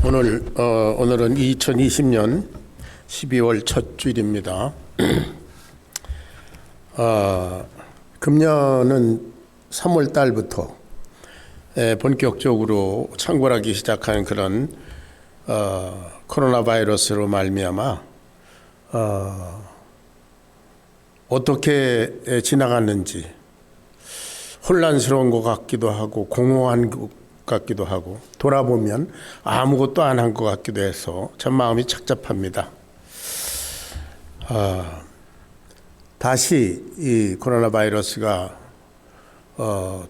오늘은 2020년 12월 첫 주일입니다. 금년은 3월 달부터 본격적으로 창궐하기 시작한 그런 코로나 바이러스로 말미암아 어떻게 지나갔는지 혼란스러운 것 같기도 하고 공허한 것 같기도 하고 돌아보면 아무것도 안 한 것 같기도 해서 참 마음이 착잡합니다. 다시 이 코로나 바이러스가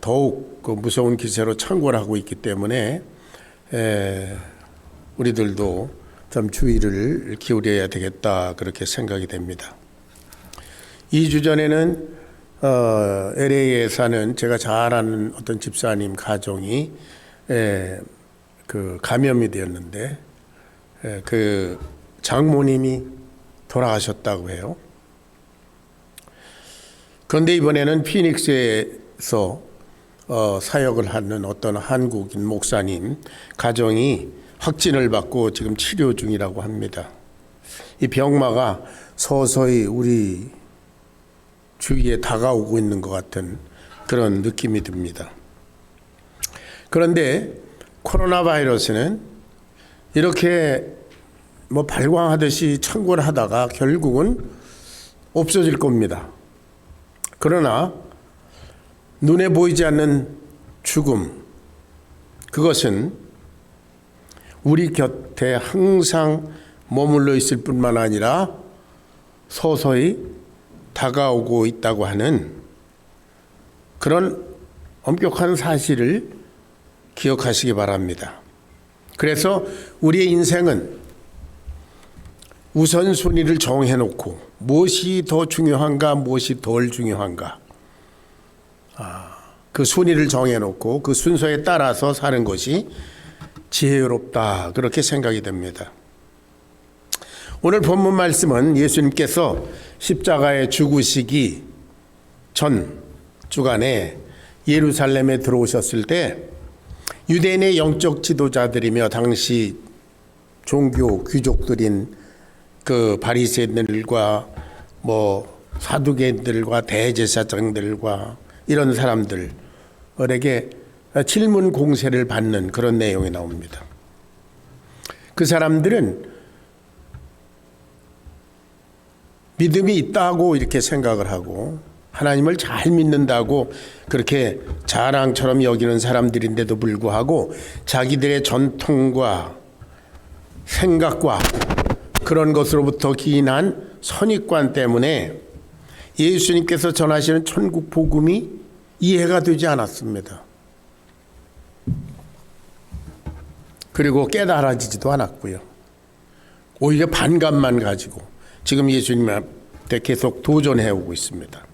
더욱 그 무서운 기세로 창궐하고 있기 때문에 우리들도 좀 주의를 기울여야 되겠다 그렇게 생각이 됩니다. 2주 전에는 LA에 사는 제가 잘 아는 어떤 집사님 가정이 그 감염이 되었는데 그 장모님이 돌아가셨다고 해요. 그런데 이번에는 피닉스에서 사역을 하는 어떤 한국인 목사님 가정이 확진을 받고 지금 치료 중이라고 합니다. 이 병마가 서서히 우리 주위에 다가오고 있는 것 같은 그런 느낌이 듭니다. 그런데 코로나 바이러스는 이렇게 발광하듯이 창궐하다가 결국은 없어질 겁니다. 그러나 눈에 보이지 않는 죽음, 그것은 우리 곁에 항상 머물러 있을 뿐만 아니라 서서히 다가오고 있다고 하는 그런 엄격한 사실을 기억하시기 바랍니다. 그래서 우리의 인생은 우선순위를 정해놓고 무엇이 더 중요한가 무엇이 덜 중요한가 그 순위를 정해놓고 그 순서에 따라서 사는 것이 지혜롭다 그렇게 생각이 됩니다. 오늘 본문 말씀은 예수님께서 십자가에 죽으시기 전 주간에 예루살렘에 들어오셨을 때 유대인의 영적 지도자들이며 당시 종교 귀족들인 그 바리새인들과 사두개인들과 대제사장들과 이런 사람들에게 질문 공세를 받는 그런 내용이 나옵니다. 그 사람들은 믿음이 있다고 이렇게 생각을 하고 하나님을 잘 믿는다고 그렇게 자랑처럼 여기는 사람들인데도 불구하고 자기들의 전통과 생각과 그런 것으로부터 기인한 선입관 때문에 예수님께서 전하시는 천국 복음이 이해가 되지 않았습니다. 그리고 깨달아지지도 않았고요. 오히려 반감만 가지고 지금 예수님한테 계속 도전해오고 있습니다.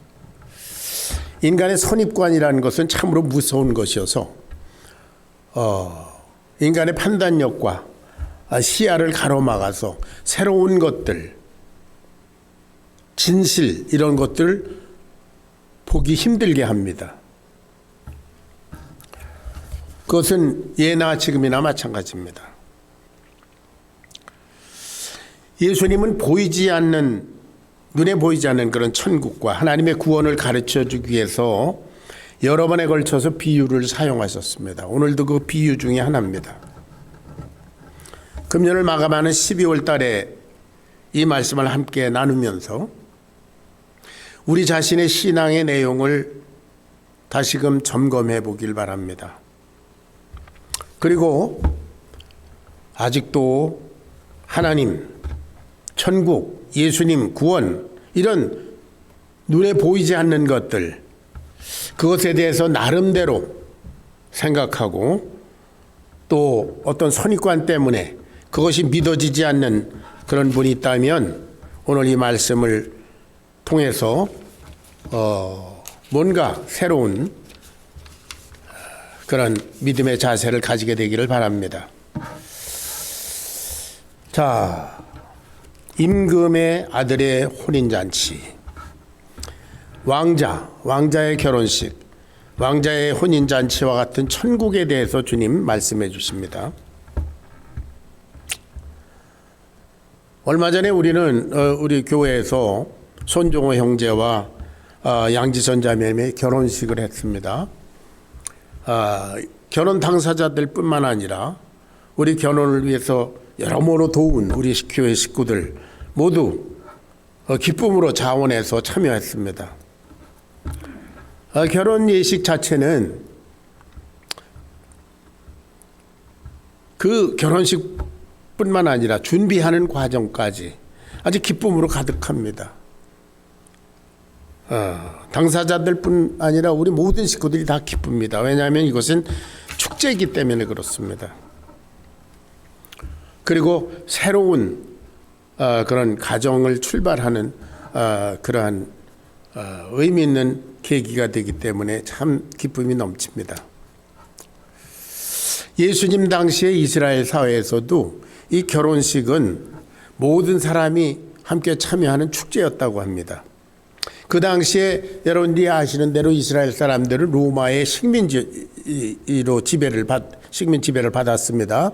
인간의 선입관이라는 것은 참으로 무서운 것이어서 인간의 판단력과 시야를 가로막아서 새로운 것들, 진실 이런 것들을 보기 힘들게 합니다. 그것은 예나 지금이나 마찬가지입니다. 예수님은 눈에 보이지 않는 그런 천국과 하나님의 구원을 가르쳐 주기 위해서 여러 번에 걸쳐서 비유를 사용하셨습니다. 오늘도 그 비유 중에 하나입니다. 금년을 마감하는 12월 달에 이 말씀을 함께 나누면서 우리 자신의 신앙의 내용을 다시금 점검해 보길 바랍니다. 그리고 아직도 하나님, 천국, 예수님, 구원 이런 눈에 보이지 않는 것들 그것에 대해서 나름대로 생각하고 또 어떤 선입관 때문에 그것이 믿어지지 않는 그런 분이 있다면 오늘 이 말씀을 통해서 뭔가 새로운 그런 믿음의 자세를 가지게 되기를 바랍니다. 자, 임금의 아들의 혼인잔치, 왕자의 결혼식, 왕자의 혼인잔치와 같은 천국에 대해서 주님 말씀해 주십니다. 얼마 전에 우리는 우리 교회에서 손종호 형제와 양지선 자매의 결혼식을 했습니다. 결혼 당사자들뿐만 아니라 우리 결혼을 위해서 여러모로 도운 우리 교회 식구들 모두 기쁨으로 자원해서 참여했습니다. 결혼 예식 자체는 그 결혼식뿐만 아니라 준비하는 과정까지 아주 기쁨으로 가득합니다. 당사자들뿐 아니라 우리 모든 식구들이 다 기쁩니다. 왜냐하면 이것은 축제이기 때문에 그렇습니다. 그리고 새로운 그런 가정을 출발하는 그러한 의미 있는 계기가 되기 때문에 참 기쁨이 넘칩니다. 예수님 당시의 이스라엘 사회에서도 이 결혼식은 모든 사람이 함께 참여하는 축제였다고 합니다. 그 당시에 여러분들이 아시는 대로 이스라엘 사람들은 로마의 식민 지배를 받았습니다.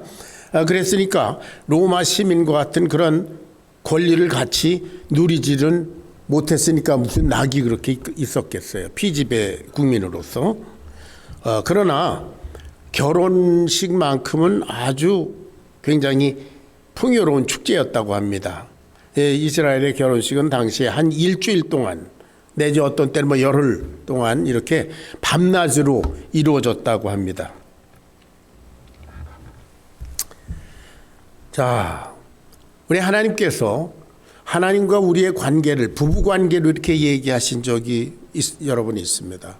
그랬으니까 로마 시민과 같은 그런 권리를 같이 누리지는 못했으니까 무슨 낙이 그렇게 있었겠어요. 피지배 국민으로서. 그러나 결혼식만큼은 아주 굉장히 풍요로운 축제였다고 합니다. 이스라엘의 결혼식은 당시에 한 일주일 동안 내지 어떤 때는 뭐 열흘 동안 이렇게 밤낮으로 이루어졌다고 합니다. 자, 우리 하나님께서 하나님과 우리의 관계를 부부 관계로 이렇게 얘기하신 적이 여러 번 있습니다.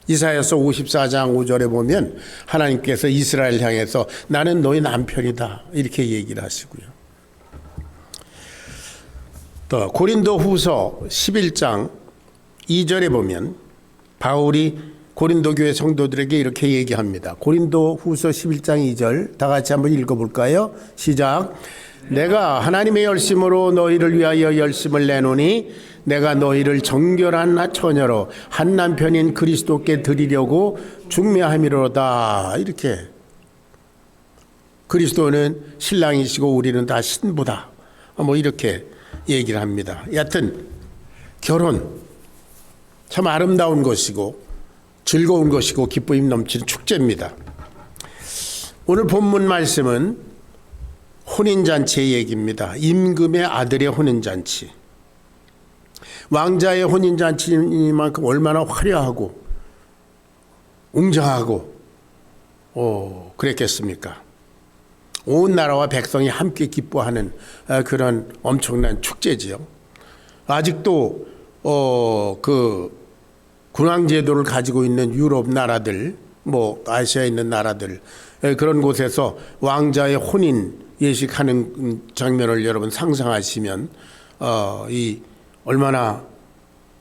이사야서 54장 5절에 보면 하나님께서 이스라엘 향해서 나는 너희 남편이다 이렇게 얘기를 하시고요. 또 고린도 후서 11장 2절에 보면 바울이 고린도 교회 성도들에게 이렇게 얘기합니다. 고린도 후서 11장 2절 다 같이 한번 읽어볼까요? 시작. 내가 하나님의 열심으로 너희를 위하여 열심을 내노니 내가 너희를 정결한 처녀로 한 남편인 그리스도께 드리려고 중매함이로다. 이렇게 그리스도는 신랑이시고 우리는 다 신부다. 뭐 이렇게 얘기를 합니다. 여하튼 결혼 참 아름다운 것이고 즐거운 것이고 기쁨이 넘치는 축제입니다. 오늘 본문 말씀은 혼인잔치의 얘기입니다. 임금의 아들의 혼인잔치. 왕자의 혼인잔치만큼 얼마나 화려하고 웅장하고 그랬겠습니까? 온 나라와 백성이 함께 기뻐하는 그런 엄청난 축제지요. 아직도 그 군왕제도를 가지고 있는 유럽 나라들, 뭐 아시아에 있는 나라들 그런 곳에서 왕자의 혼인 예식하는 장면을 여러분 상상하시면 이 얼마나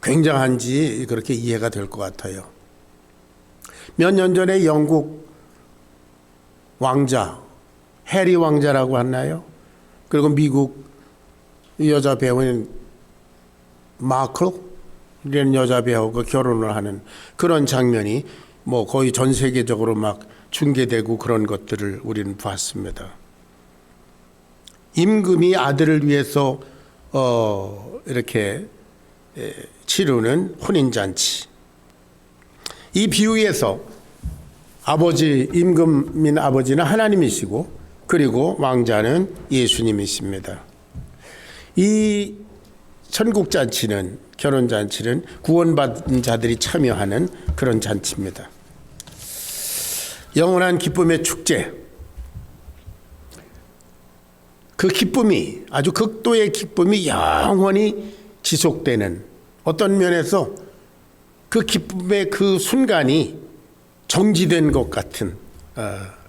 굉장한지 그렇게 이해가 될 것 같아요. 몇 년 전에 영국 왕자 해리 왕자라고 하나요? 그리고 미국 여자 배우인 마클이라는 여자 배우가 결혼을 하는 그런 장면이 뭐 거의 전 세계적으로 막 중계되고 그런 것들을 우리는 봤습니다. 임금이 아들을 위해서 이렇게 치르는 혼인잔치. 이 비유에서 아버지 임금인 아버지는 하나님이시고 그리고 왕자는 예수님이십니다. 이 천국잔치는 결혼잔치는 구원받은 자들이 참여하는 그런 잔치입니다. 영원한 기쁨의 축제. 그 기쁨이 아주 극도의 기쁨이 영원히 지속되는 어떤 면에서 그 기쁨의 그 순간이 정지된 것 같은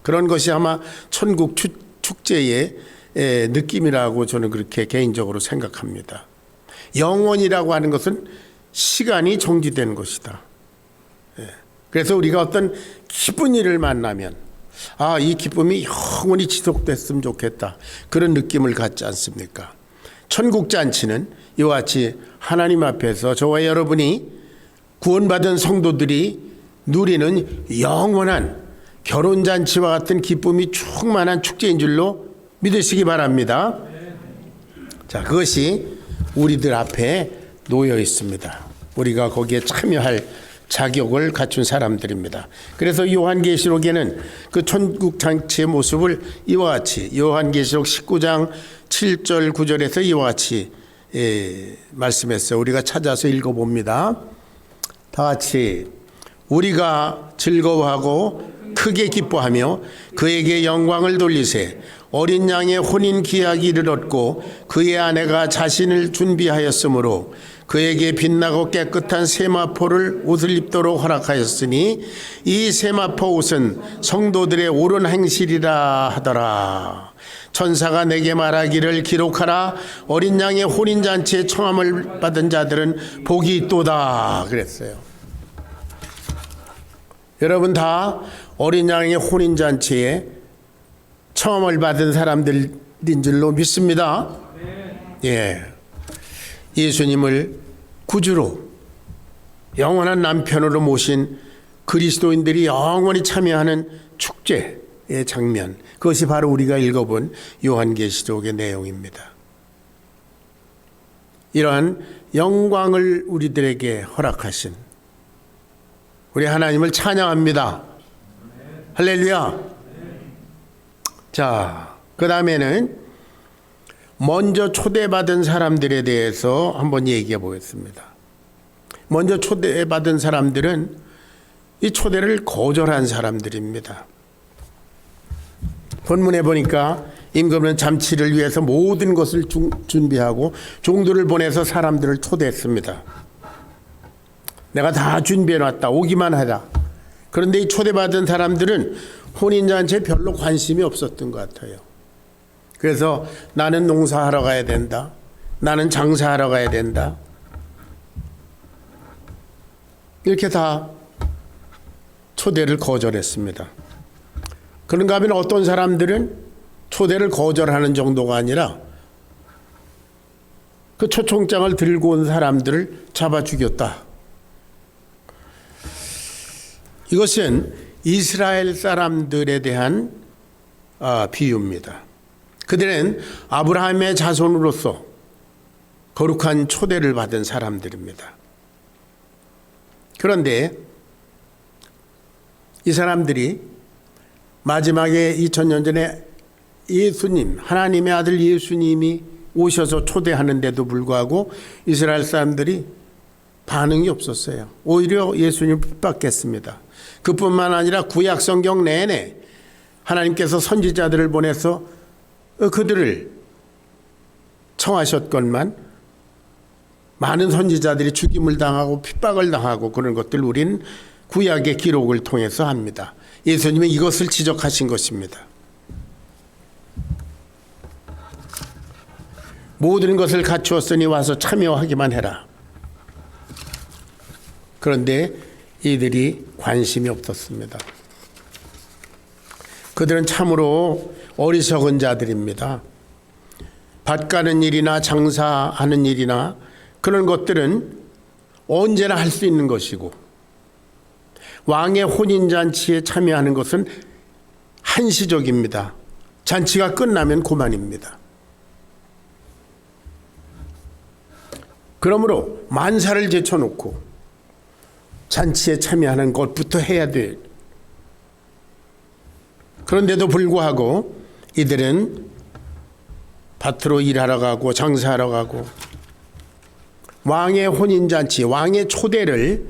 그런 것이 아마 천국 축제의 느낌이라고 저는 그렇게 개인적으로 생각합니다. 영원이라고 하는 것은 시간이 정지된 것이다. 그래서 우리가 어떤 기쁜 일을 만나면 이 기쁨이 영원히 지속됐으면 좋겠다. 그런 느낌을 갖지 않습니까? 천국잔치는 이와 같이 하나님 앞에서 저와 여러분이 구원받은 성도들이 누리는 영원한 결혼잔치와 같은 기쁨이 충만한 축제인 줄로 믿으시기 바랍니다. 자, 그것이 우리들 앞에 놓여 있습니다. 우리가 거기에 참여할 자격을 갖춘 사람들입니다. 그래서 요한계시록에는 그 천국 잔치의 모습을 이와 같이 요한계시록 19장 7절 9절에서 이와 같이 말씀했어요. 우리가 찾아서 읽어봅니다. 다 같이 우리가 즐거워하고 크게 기뻐하며 그에게 영광을 돌리세. 어린 양의 혼인 기약이 이르렀고 그의 아내가 자신을 준비하였으므로 그에게 빛나고 깨끗한 세마포를 옷을 입도록 허락하였으니 이 세마포 옷은 성도들의 옳은 행실이라 하더라. 천사가 내게 말하기를 기록하라. 어린 양의 혼인잔치에 청함을 받은 자들은 복이 있도다 그랬어요. 여러분 다 어린 양의 혼인잔치에 청함을 받은 사람들인 줄로 믿습니다. 예, 예수님을 구주로 영원한 남편으로 모신 그리스도인들이 영원히 참여하는 축제의 장면, 그것이 바로 우리가 읽어본 요한계시록의 내용입니다. 이러한 영광을 우리들에게 허락하신 우리 하나님을 찬양합니다. 할렐루야. 자, 그 다음에는 먼저 초대받은 사람들에 대해서 한번 얘기해 보겠습니다. 먼저 초대받은 사람들은 이 초대를 거절한 사람들입니다. 본문에 보니까 임금은 잔치를 위해서 모든 것을 준비하고 종들을 보내서 사람들을 초대했습니다. 내가 다 준비해놨다. 오기만 하라. 그런데 이 초대받은 사람들은 혼인잔치에 별로 관심이 없었던 것 같아요. 그래서 나는 농사하러 가야 된다. 나는 장사하러 가야 된다. 이렇게 다 초대를 거절했습니다. 그런가 하면 어떤 사람들은 초대를 거절하는 정도가 아니라 그 초청장을 들고 온 사람들을 잡아 죽였다. 이것은 이스라엘 사람들에 대한 비유입니다. 그들은 아브라함의 자손으로서 거룩한 초대를 받은 사람들입니다. 그런데 이 사람들이 마지막에 2000년 전에 예수님, 하나님의 아들 예수님이 오셔서 초대하는데도 불구하고 이스라엘 사람들이 반응이 없었어요. 오히려 예수님을 핍박했습니다. 그뿐만 아니라 구약 성경 내내 하나님께서 선지자들을 보내서 그들을 청하셨건만 많은 선지자들이 죽임을 당하고 핍박을 당하고 그런 것들 우리는 구약의 기록을 통해서 합니다. 예수님이 이것을 지적하신 것입니다. 모든 것을 갖추었으니 와서 참여하기만 해라. 그런데 이들이 관심이 없었습니다. 그들은 참으로 어리석은 자들입니다. 밭 가는 일이나 장사하는 일이나 그런 것들은 언제나 할 수 있는 것이고 왕의 혼인잔치에 참여하는 것은 한시적입니다. 잔치가 끝나면 그만입니다. 그러므로 만사를 제쳐놓고 잔치에 참여하는 것부터 해야 돼. 그런데도 불구하고 이들은 밭으로 일하러 가고 장사하러 가고 왕의 혼인잔치, 왕의 초대를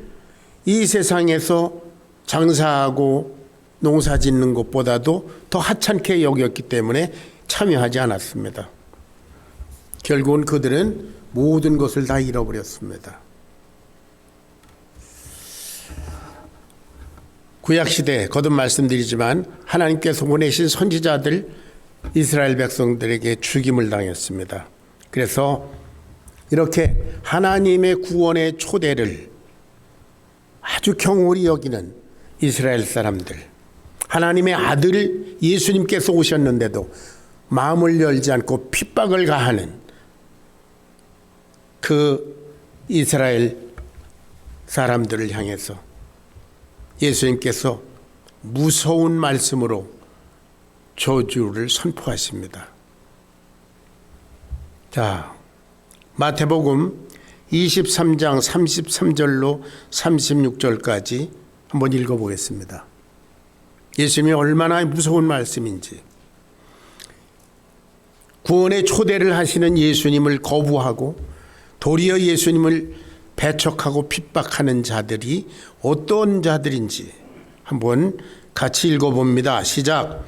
이 세상에서 장사하고 농사 짓는 것보다도 더 하찮게 여겼기 때문에 참여하지 않았습니다. 결국은 그들은 모든 것을 다 잃어버렸습니다. 구약시대 거듭 말씀드리지만 하나님께서 보내신 선지자들 이스라엘 백성들에게 죽임을 당했습니다. 그래서 이렇게 하나님의 구원의 초대를 아주 경홀히 여기는 이스라엘 사람들, 하나님의 아들 예수님께서 오셨는데도 마음을 열지 않고 핍박을 가하는 그 이스라엘 사람들을 향해서 예수님께서 무서운 말씀으로 저주를 선포하십니다. 자, 마태복음 23장 33절로 36절까지 한번 읽어보겠습니다. 예수님이 얼마나 무서운 말씀인지, 구원의 초대를 하시는 예수님을 거부하고 도리어 예수님을 배척하고 핍박하는 자들이 어떤 자들인지 한번 같이 읽어봅니다. 시작.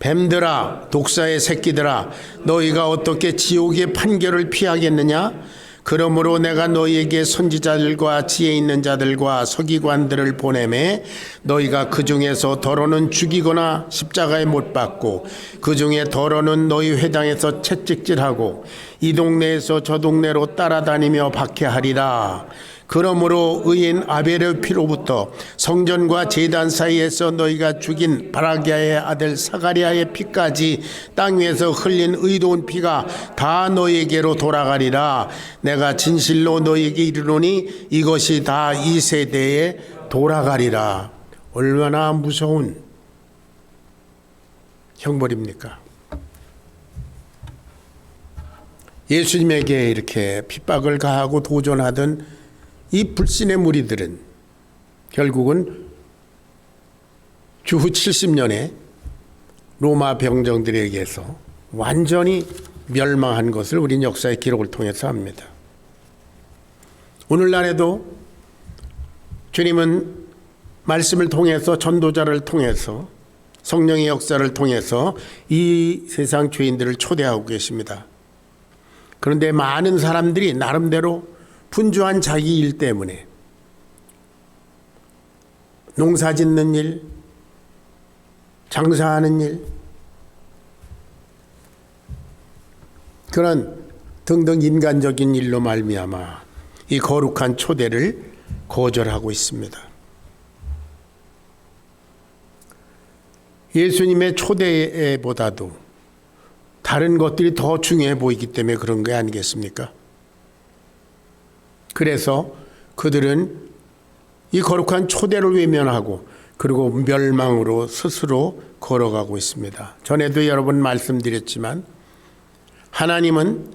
뱀들아, 독사의 새끼들아, 너희가 어떻게 지옥의 판결을 피하겠느냐? 그러므로 내가 너희에게 선지자들과 지혜 있는 자들과 서기관들을 보내매 너희가 그 중에서 더러는 죽이거나 십자가에 못 박고 그 중에 더러는 너희 회당에서 채찍질하고 이 동네에서 저 동네로 따라다니며 박해하리라. 그러므로 의인 아벨의 피로부터 성전과 제단 사이에서 너희가 죽인 바라기아의 아들 사가리아의 피까지 땅 위에서 흘린 의로운 피가 다 너희에게로 돌아가리라. 내가 진실로 너희에게 이르노니 이것이 다 이 세대에 돌아가리라. 얼마나 무서운 형벌입니까? 예수님에게 이렇게 핍박을 가하고 도전하던 이 불신의 무리들은 결국은 주후 70년에 로마 병정들에 의해서 완전히 멸망한 것을 우리는 역사의 기록을 통해서 압니다. 오늘날에도 주님은 말씀을 통해서, 전도자를 통해서, 성령의 역사를 통해서 이 세상 죄인들을 초대하고 계십니다. 그런데 많은 사람들이 나름대로 분주한 자기 일 때문에 농사 짓는 일, 장사하는 일, 그런 등등 인간적인 일로 말미암아 이 거룩한 초대를 거절하고 있습니다. 예수님의 초대보다도 다른 것들이 더 중요해 보이기 때문에 그런 게 아니겠습니까? 그래서 그들은 이 거룩한 초대를 외면하고 그리고 멸망으로 스스로 걸어가고 있습니다. 전에도 여러 번 말씀드렸지만 하나님은,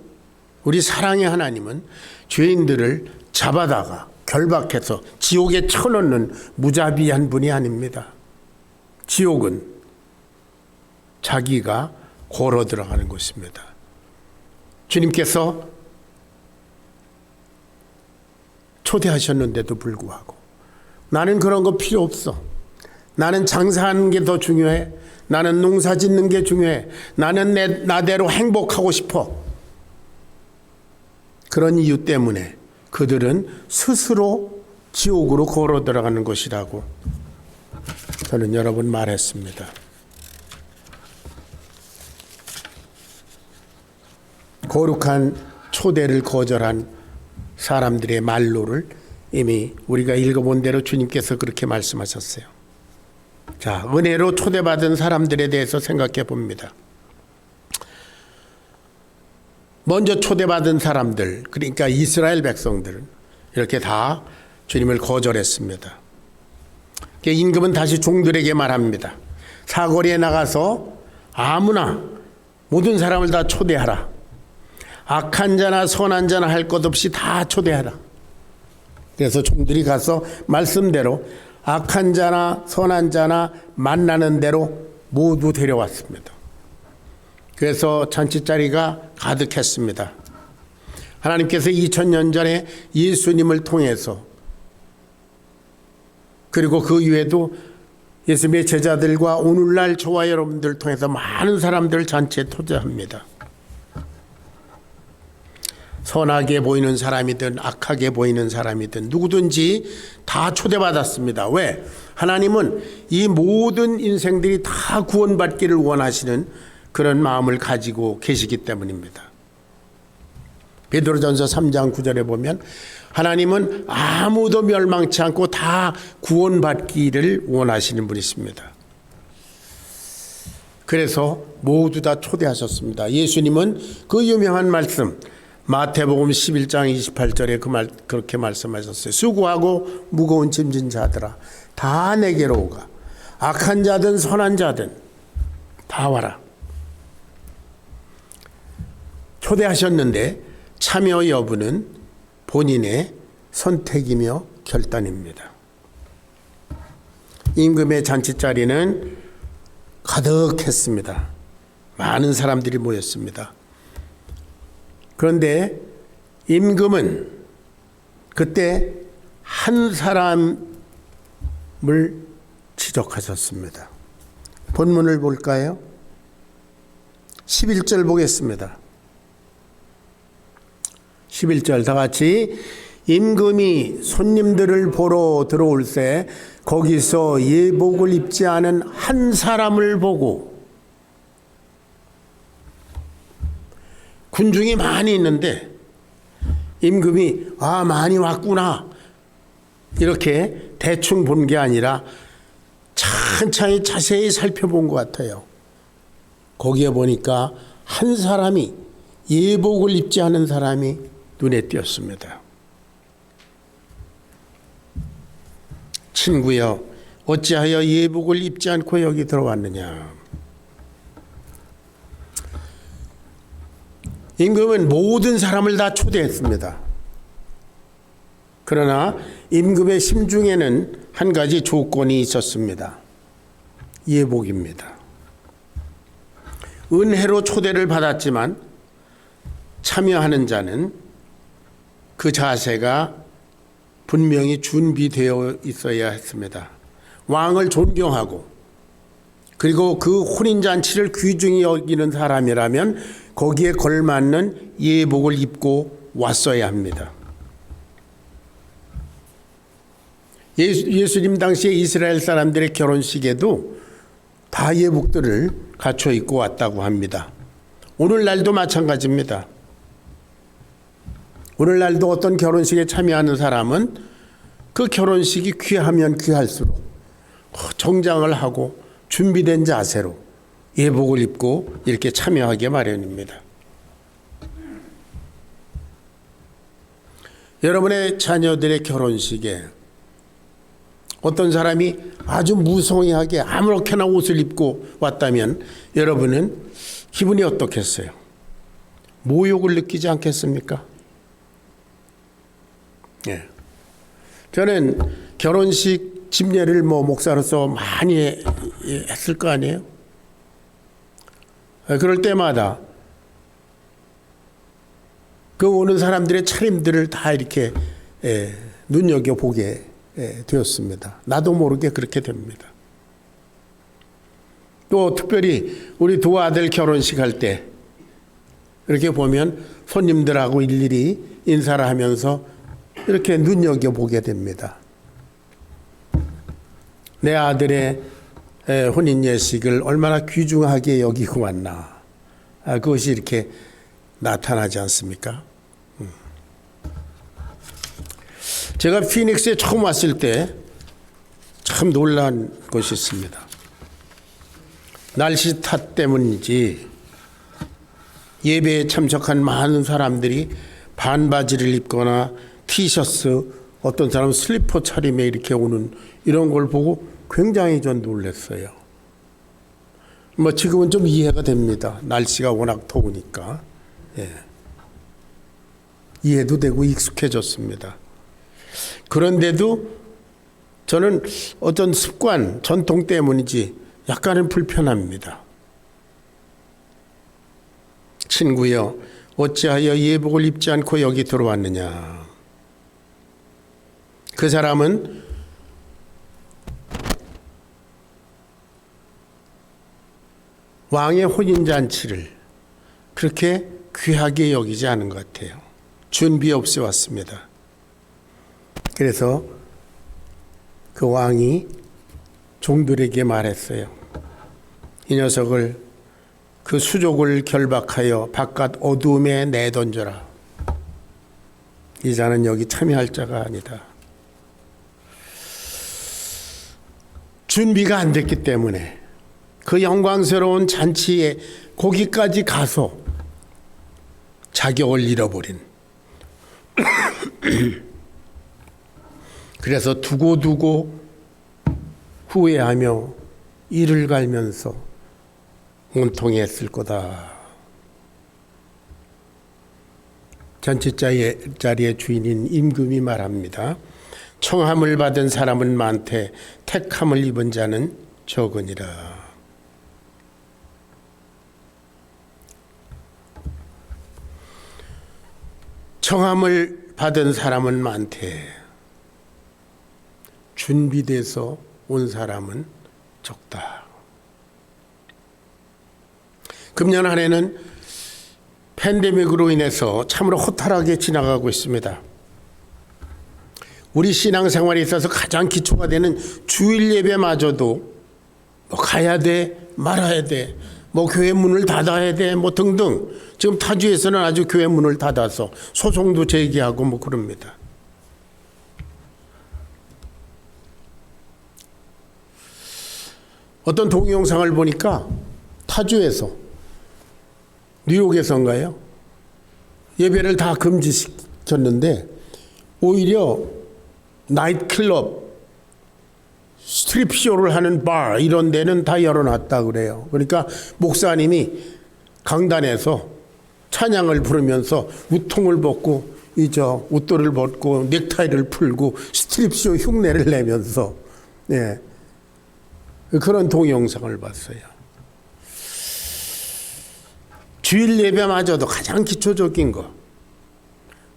우리 사랑의 하나님은 죄인들을 잡아다가 결박해서 지옥에 쳐넣는 무자비한 분이 아닙니다. 지옥은 자기가 걸어 들어가는 곳입니다. 주님께서 초대하셨는데도 불구하고 나는 그런 거 필요 없어. 나는 장사하는 게 더 중요해. 나는 농사 짓는 게 중요해. 나는 나대로 행복하고 싶어. 그런 이유 때문에 그들은 스스로 지옥으로 걸어 들어가는 것이라고 저는 여러 번 말했습니다. 거룩한 초대를 거절한 사람들의 말로를 이미 우리가 읽어본 대로 주님께서 그렇게 말씀하셨어요. 자, 은혜로 초대받은 사람들에 대해서 생각해 봅니다. 먼저 초대받은 사람들, 그러니까 이스라엘 백성들은 이렇게 다 주님을 거절했습니다. 임금은 다시 종들에게 말합니다. 사거리에 나가서 아무나 모든 사람을 다 초대하라. 악한 자나 선한 자나 할 것 없이 다 초대하라. 그래서 종들이 가서 말씀대로 악한 자나 선한 자나 만나는 대로 모두 데려왔습니다. 그래서 잔치자리가 가득했습니다. 하나님께서 2000년 전에 예수님을 통해서, 그리고 그 이후에도 예수님의 제자들과 오늘날 저와 여러분들 통해서 많은 사람들을 잔치에 초대합니다. 선하게 보이는 사람이든 악하게 보이는 사람이든 누구든지 다 초대받았습니다. 왜? 하나님은 이 모든 인생들이 다 구원받기를 원하시는 그런 마음을 가지고 계시기 때문입니다. 베드로전서 3장 9절에 보면 하나님은 아무도 멸망치 않고 다 구원받기를 원하시는 분이십니다. 그래서 모두 다 초대하셨습니다. 예수님은 그 유명한 말씀, 마태복음 11장 28절에 그렇게 말씀하셨어요. 수고하고 무거운 짐진 자들아 다 내게로 오가. 악한 자든 선한 자든 다 와라. 초대하셨는데 참여 여부는 본인의 선택이며 결단입니다. 임금의 잔치자리는 가득했습니다. 많은 사람들이 모였습니다. 그런데 임금은 그때 한 사람을 지적하셨습니다. 본문을 볼까요? 11절 보겠습니다. 11절 다 같이 임금이 손님들을 보러 들어올 때 거기서 예복을 입지 않은 한 사람을 보고, 군중이 많이 있는데 임금이 많이 왔구나 이렇게 대충 본 게 아니라 천천히 자세히 살펴본 것 같아요. 거기에 보니까 한 사람이, 예복을 입지 않은 사람이 눈에 띄었습니다. 친구여, 어찌하여 예복을 입지 않고 여기 들어왔느냐. 임금은 모든 사람을 다 초대했습니다. 그러나 임금의 심중에는 한 가지 조건이 있었습니다. 예복입니다. 은혜로 초대를 받았지만 참여하는 자는 그 자세가 분명히 준비되어 있어야 했습니다. 왕을 존경하고 그리고 그 혼인잔치를 귀중히 여기는 사람이라면 거기에 걸맞는 예복을 입고 왔어야 합니다. 예수님 당시에 이스라엘 사람들의 결혼식에도 다 예복들을 갖춰 입고 왔다고 합니다. 오늘날도 마찬가지입니다. 오늘날도 어떤 결혼식에 참여하는 사람은 그 결혼식이 귀하면 귀할수록 정장을 하고 준비된 자세로 예복을 입고 이렇게 참여하게 마련입니다. 여러분의 자녀들의 결혼식에 어떤 사람이 아주 무성의하게 아무렇게나 옷을 입고 왔다면 여러분은 기분이 어떻겠어요? 모욕을 느끼지 않겠습니까? 예. 저는 결혼식 집례를 목사로서 많이 했을 거 아니에요? 그럴 때마다 그 오는 사람들의 차림들을 다 이렇게 눈여겨보게 되었습니다. 나도 모르게 그렇게 됩니다. 또 특별히 우리 두 아들 결혼식 할 때 이렇게 보면 손님들하고 일일이 인사를 하면서 이렇게 눈여겨보게 됩니다. 내 아들의 혼인 예식을 얼마나 귀중하게 여기고 왔나. 그것이 이렇게 나타나지 않습니까? 제가 피닉스에 처음 왔을 때 참 놀란 것이 있습니다. 날씨 탓 때문인지 예배에 참석한 많은 사람들이 반바지를 입거나 티셔츠, 어떤 사람은 슬리퍼 차림에 이렇게 오는 이런 걸 보고 굉장히 전 놀랐어요. 지금은 좀 이해가 됩니다. 날씨가 워낙 더우니까. 이해도 되고 익숙해졌습니다. 그런데도 저는 어떤 습관, 전통 때문인지 약간은 불편합니다. 친구여, 어찌하여 예복을 입지 않고 여기 들어왔느냐. 그 사람은 왕의 혼인잔치를 그렇게 귀하게 여기지 않은 것 같아요. 준비 없이 왔습니다. 그래서 그 왕이 종들에게 말했어요. 이 녀석을, 그 수족을 결박하여 바깥 어두움에 내던져라. 이 자는 여기 참여할 자가 아니다. 준비가 안 됐기 때문에 그 영광스러운 잔치에 거기까지 가서 자격을 잃어버린 그래서 두고두고 후회하며 이를 갈면서 온통했을 거다. 잔치자리의 주인인 임금이 말합니다. 청함을 받은 사람은 많되 택함을 입은 자는 적으니라. 청함을 받은 사람은 많되 준비돼서 온 사람은 적다. 금년 한 해는 팬데믹으로 인해서 참으로 허탈하게 지나가고 있습니다. 우리 신앙생활에 있어서 가장 기초가 되는 주일 예배마저도 뭐 가야 돼, 말아야 돼, 뭐 교회 문을 닫아야 돼, 뭐 등등. 지금 타주에서는 아주 교회 문을 닫아서 소송도 제기하고 뭐 그럽니다. 어떤 동영상을 보니까 타주에서, 뉴욕에서인가요? 예배를 다 금지시켰는데 오히려 나이트클럽, 스트립쇼를 하는 바 이런 데는 다 열어놨다 그래요. 그러니까 목사님이 강단에서 찬양을 부르면서 우통을 벗고 웃도를 벗고 넥타이를 풀고 스트립쇼 흉내를 내면서 그런 동영상을 봤어요. 주일 예배마저도 가장 기초적인 것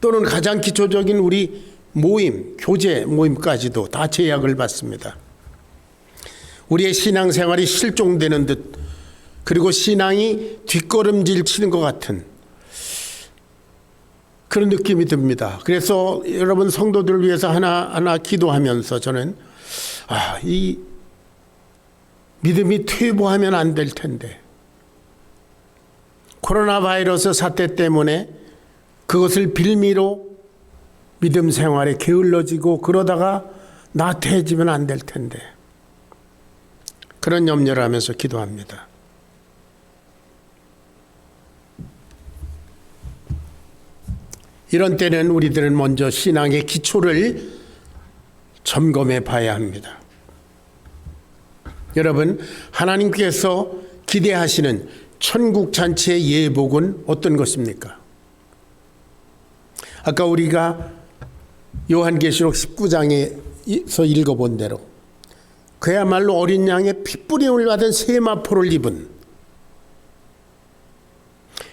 또는 가장 기초적인 우리 모임, 교제 모임까지도 다 제약을 받습니다. 우리의 신앙생활이 실종되는 듯 그리고 신앙이 뒷걸음질 치는 것 같은 그런 느낌이 듭니다. 그래서 여러분 성도들을 위해서 하나하나 기도하면서 저는 이 믿음이 퇴보하면 안 될 텐데 코로나 바이러스 사태 때문에 그것을 빌미로 믿음 생활에 게을러지고 그러다가 나태해지면 안 될 텐데 그런 염려를 하면서 기도합니다. 이런 때는 우리들은 먼저 신앙의 기초를 점검해 봐야 합니다. 여러분, 하나님께서 기대하시는 천국 잔치의 예복은 어떤 것입니까? 아까 우리가 요한계시록 19장에서 읽어본 대로 그야말로 어린 양의 핏부림을 받은 세마포를 입은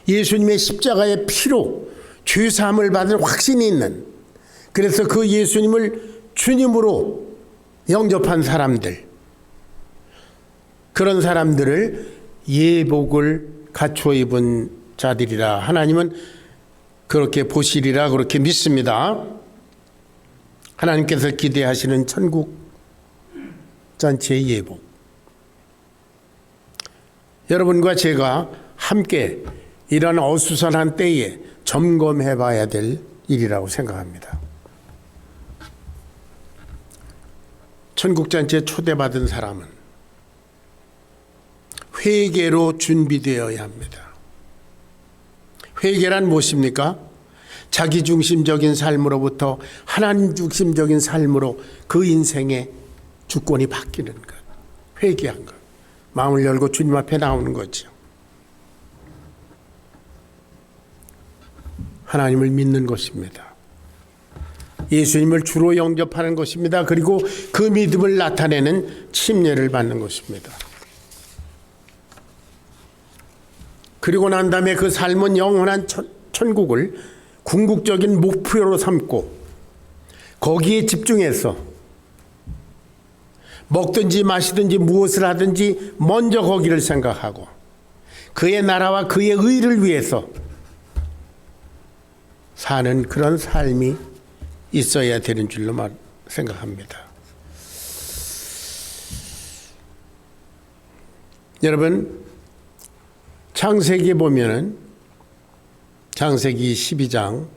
예수님의 십자가의 피로 죄사함을 받을 확신이 있는, 그래서 그 예수님을 주님으로 영접한 사람들, 그런 사람들을 예복을 갖추어 입은 자들이라 하나님은 그렇게 보시리라 그렇게 믿습니다. 하나님께서 기대하시는 천국 잔치의 예복, 여러분과 제가 함께 이런 어수선한 때에 점검해 봐야 될 일이라고 생각합니다. 천국 잔치에 초대받은 사람은 회개로 준비되어야 합니다. 회개란 무엇입니까? 자기중심적인 삶으로부터 하나님 중심적인 삶으로 그 인생의 주권이 바뀌는 것, 회개한 것, 마음을 열고 주님 앞에 나오는 거죠. 하나님을 믿는 것입니다. 예수님을 주로 영접하는 것입니다. 그리고 그 믿음을 나타내는 침례를 받는 것입니다. 그리고 난 다음에 그 삶은 영원한 천국을 궁극적인 목표로 삼고 거기에 집중해서 먹든지 마시든지 무엇을 하든지 먼저 거기를 생각하고 그의 나라와 그의 의를 위해서 사는 그런 삶이 있어야 되는 줄로 생각합니다. 여러분, 창세기에 보면은 창세기 12장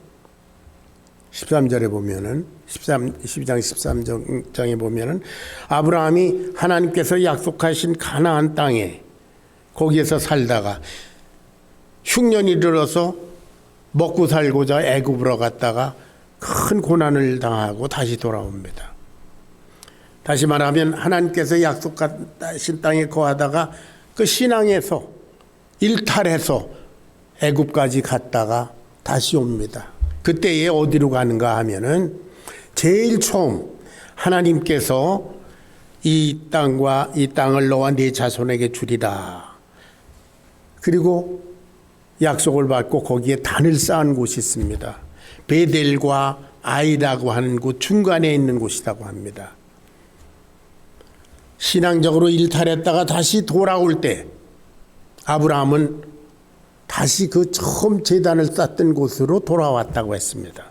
13절에 보면은 12장 13장에 보면은 아브라함이 하나님께서 약속하신 가나안 땅에 거기에서 살다가 흉년이 들어서 먹고 살고자 애굽으로 갔다가 큰 고난을 당하고 다시 돌아옵니다. 다시 말하면 하나님께서 약속하신 땅에 거하다가 그 신앙에서 일탈해서 애굽까지 갔다가 다시 옵니다. 그때에 어디로 가는가 하면은 제일 처음 하나님께서 이 땅과 이 땅을 너와 네 자손에게 주리라. 그리고 약속을 받고 거기에 단을 쌓은 곳이 있습니다. 베델과 아이라고 하는 곳 중간에 있는 곳이라고 합니다. 신앙적으로 일탈했다가 다시 돌아올 때 아브라함은 다시 그 처음 제단을 쌓던 곳으로 돌아왔다고 했습니다.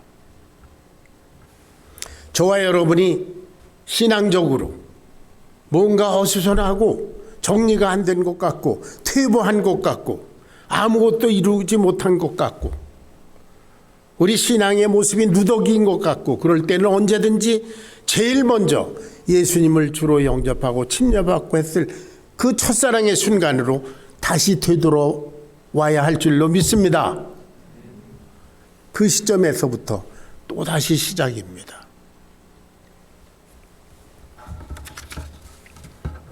저와 여러분이 신앙적으로 뭔가 어수선하고 정리가 안 된 것 같고 퇴보한 것 같고 아무것도 이루지 못한 것 같고 우리 신앙의 모습이 누더기인 것 같고 그럴 때는 언제든지 제일 먼저 예수님을 주로 영접하고 침례받고 했을 그 첫사랑의 순간으로 다시 되돌아와야 할 줄로 믿습니다. 그 시점에서부터 또다시 시작입니다.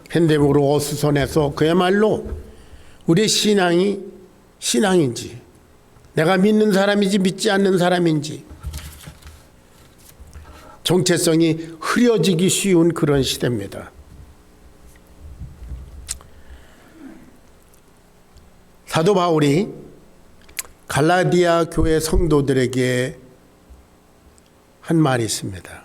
현대적으로 어수선해서 그야말로 우리의 신앙이 신앙인지 내가 믿는 사람인지 믿지 않는 사람인지 정체성이 흐려지기 쉬운 그런 시대입니다. 사도 바울이 갈라디아 교회 성도들에게 한 말이 있습니다.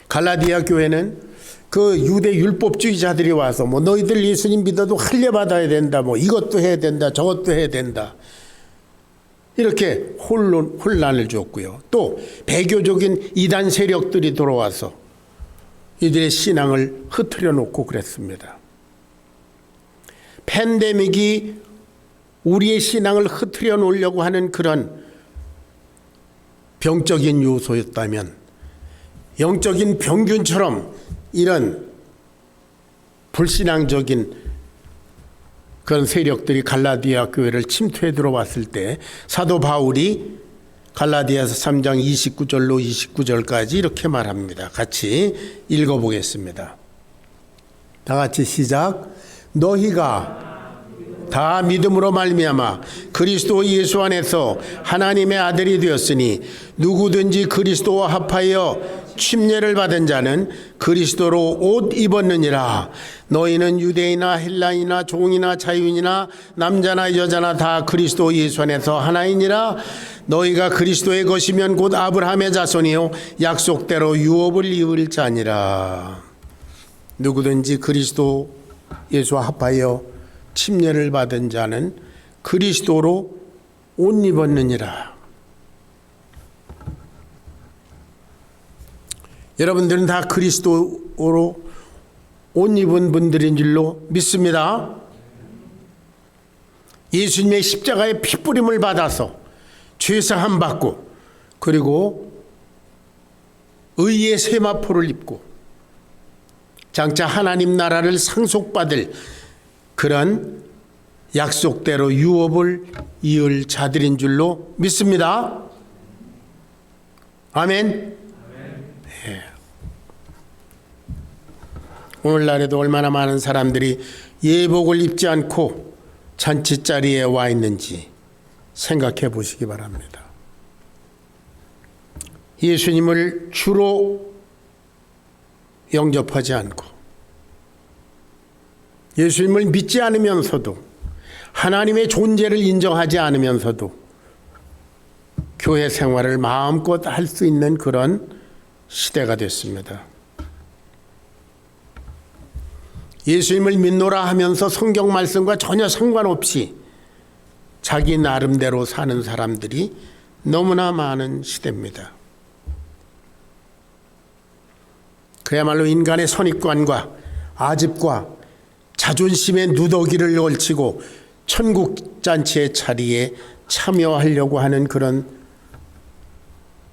갈라디아 교회는 그 유대 율법주의자들이 와서 뭐 너희들 예수님 믿어도 할례 받아야 된다, 뭐 이것도 해야 된다, 저것도 해야 된다. 이렇게 혼란을 줬고요. 또 배교적인 이단 세력들이 들어와서 이들의 신앙을 흐트려 놓고 그랬습니다. 팬데믹이 우리의 신앙을 흐트려 놓으려고 하는 그런 병적인 요소였다면 영적인 병균처럼 이런 불신앙적인 그런 세력들이 갈라디아 교회를 침투해 들어왔을 때 사도 바울이 갈라디아서 3장 29절로 29절까지 이렇게 말합니다. 같이 읽어보겠습니다. 다 같이 시작. 너희가 다 믿음으로 말미암아 그리스도 예수 안에서 하나님의 아들이 되었으니 누구든지 그리스도와 합하여 침례를 받은 자는 그리스도로 옷 입었느니라. 너희는 유대인이나 헬라인이나 종이나 자유인이나 남자나 여자나 다 그리스도 예수 안에서 하나이니라. 너희가 그리스도의 것이면 곧 아브라함의 자손이요 약속대로 유업을 이을 자니라. 누구든지 그리스도 예수와 합하여 침례를 받은 자는 그리스도로 옷 입었느니라. 여러분들은 다 그리스도로 옷 입은 분들인 줄로 믿습니다. 예수님의 십자가의 피뿌림을 받아서 죄사함 받고 그리고 의의 세마포를 입고 장차 하나님 나라를 상속받을 그런 약속대로 유업을 이을 자들인 줄로 믿습니다. 아멘. 네. 오늘날에도 얼마나 많은 사람들이 예복을 입지 않고 잔치자리에 와 있는지 생각해 보시기 바랍니다. 예수님을 주로 영접하지 않고 예수님을 믿지 않으면서도 하나님의 존재를 인정하지 않으면서도 교회 생활을 마음껏 할 수 있는 그런 시대가 됐습니다. 예수님을 믿노라 하면서 성경 말씀과 전혀 상관없이 자기 나름대로 사는 사람들이 너무나 많은 시대입니다. 그야말로 인간의 선입관과 아집과 자존심의 누더기를 걸치고 천국잔치의 자리에 참여하려고 하는 그런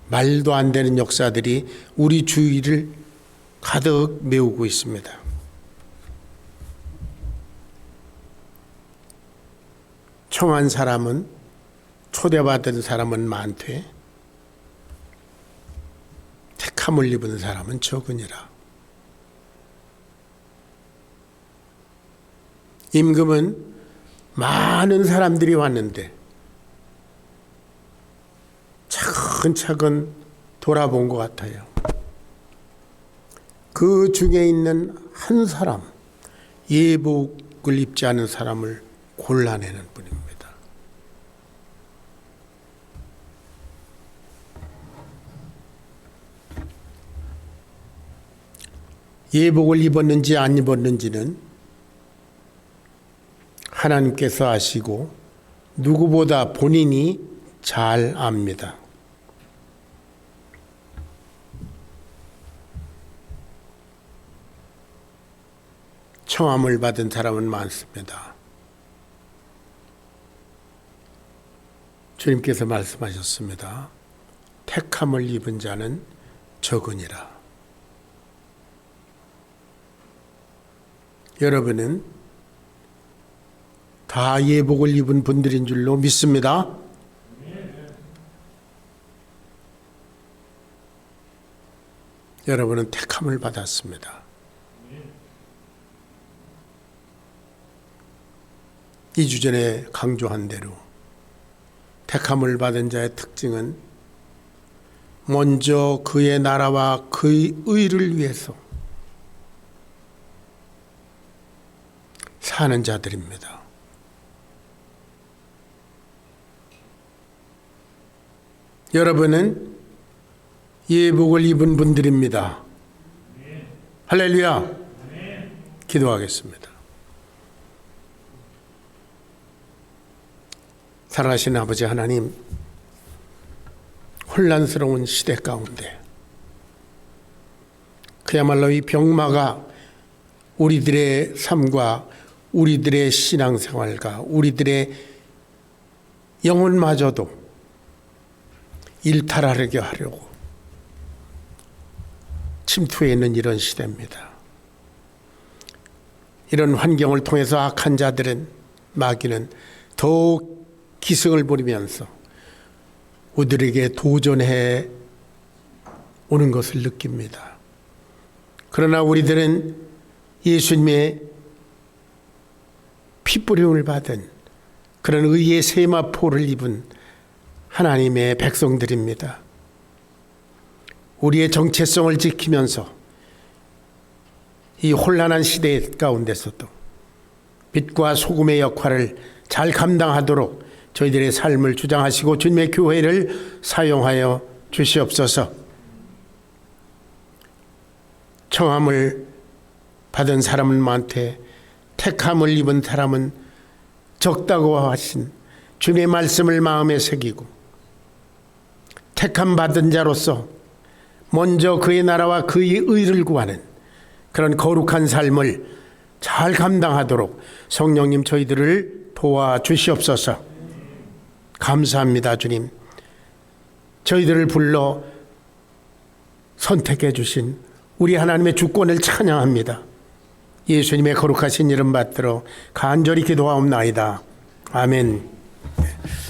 말도 안 되는 역사들이 우리 주위를 가득 메우고 있습니다. 청한 사람은 초대받은 사람은 많되 택함을 입은 사람은 적으니라. 임금은 많은 사람들이 왔는데 차근차근 돌아본 것 같아요. 그 중에 있는 한 사람, 예복을 입지 않은 사람을 골라내는 분입니다. 예복을 입었는지 안 입었는지는 하나님께서 아시고 누구보다 본인이 잘 압니다. 청함을 받은 사람은 많습니다. 주님께서 말씀하셨습니다. 택함을 입은 자는 적으니라. 여러분은 다 예복을 입은 분들인 줄로 믿습니다. 여러분은 택함을 받았습니다. 2주 전에 강조한 대로 택함을 받은 자의 특징은 먼저 그의 나라와 그의 의를 위해서 사는 자들입니다. 여러분은 예복을 입은 분들입니다. 할렐루야. 기도하겠습니다. 사랑하시는 아버지 하나님, 혼란스러운 시대 가운데 그야말로 이 병마가 우리들의 삶과 우리들의 신앙생활과 우리들의 영혼마저도 일탈하게 하려고 침투해 있는 이런 시대입니다. 이런 환경을 통해서 악한 자들은, 마귀는 더욱 기승을 부리면서 우리들에게 도전해 오는 것을 느낍니다. 그러나 우리들은 예수님의 핏부림을 받은 그런 의의 세마포를 입은 하나님의 백성들입니다. 우리의 정체성을 지키면서 이 혼란한 시대 가운데서도 빛과 소금의 역할을 잘 감당하도록 저희들의 삶을 주장하시고 주님의 교회를 사용하여 주시옵소서. 청함을 받은 사람은 많되 택함을 입은 사람은 적다고 하신 주님의 말씀을 마음에 새기고 택함 받은 자로서 먼저 그의 나라와 그의 의를 구하는 그런 거룩한 삶을 잘 감당하도록 성령님 저희들을 도와주시옵소서. 감사합니다. 주님, 저희들을 불러 선택해 주신 우리 하나님의 주권을 찬양합니다. 예수님의 거룩하신 이름 받들어 간절히 기도하옵나이다. 아멘.